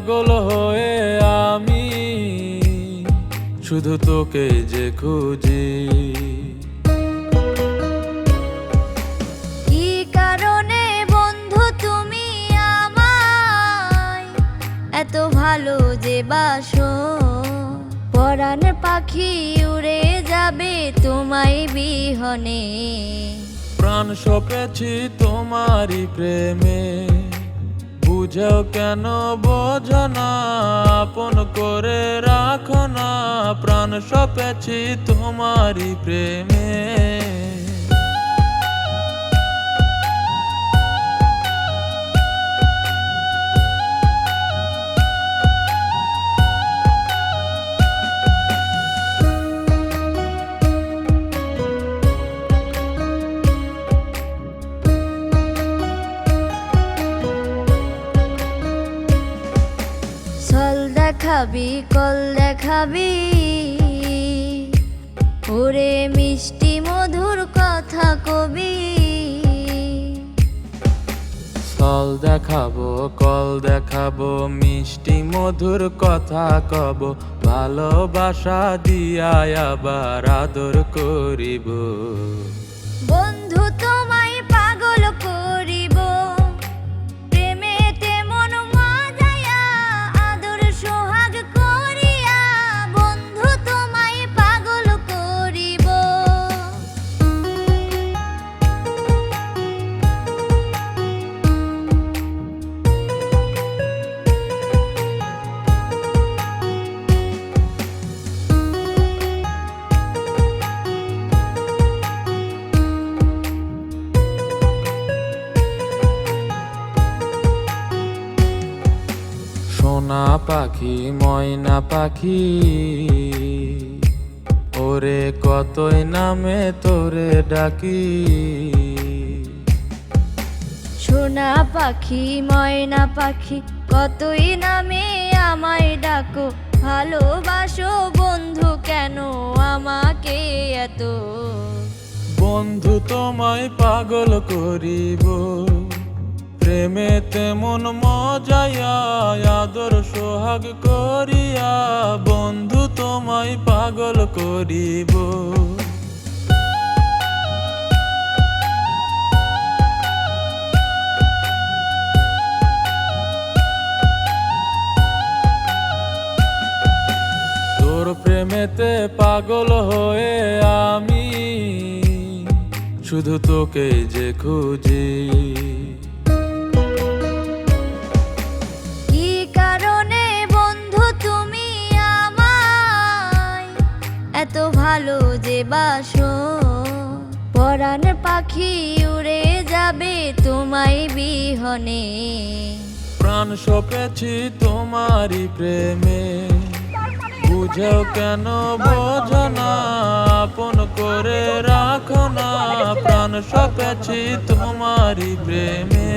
পাগল হয়ে আমি শুধু তোকে যে খুঁজি। কি কারণে বন্ধু তুমি আমায় এত ভালো যে বাসো? পরাণ পাখি উড়ে যাবে তোমায় বিহনে। প্রাণ সপেছি তোমারই প্রেমে, বুঝাও কেন বোঝো না, আপন করে রাখো না। প্রাণ সপেছি তোমারই প্রেমে। ছল দেখাবি কল দেখাবি, ওরে মিষ্টি মধুর কথা কবি। ছল দেখাবো কল দেখাবো, মিষ্টি মধুর কথা কব। ভালোবাসা দিয়া আবার আদর করিব। বন্ধু তোমায় পাগল করিব, প্রেমেতে মন মজায়া আদর সোহাগ করিয়া। বন্ধু তোমায় পাগল করিব। সোনা পাখি ময়না পাখি, ওরে কতই নামে তোরে ডাকি। সোনা পাখি ময়না পাখি, কতই নামে আমায় ডাকো। ভালোবাসো বন্ধু কেন আমাকে এত? বন্ধু তোমায় পাগল করিব, প্রেমেতে মন মজায়া আদর সোহাগ করিয়া। বন্ধু তোমায় পাগল করিব। তোর প্রেমেতে পাগল হয়ে আমি শুধু তোকে যে খুঁজি। কি কারণে বন্ধু তুমি আমায় এত ভালো যে বাসো? পরাণ পাখি উড়ে যাবে তোমায় বিহনে। প্রাণ সপেছি তোমারই প্রেমে, বুঝাও কেন বোঝো না, আপন করে রাখো না। প্রাণ সপেছি তোমারই প্রেমে।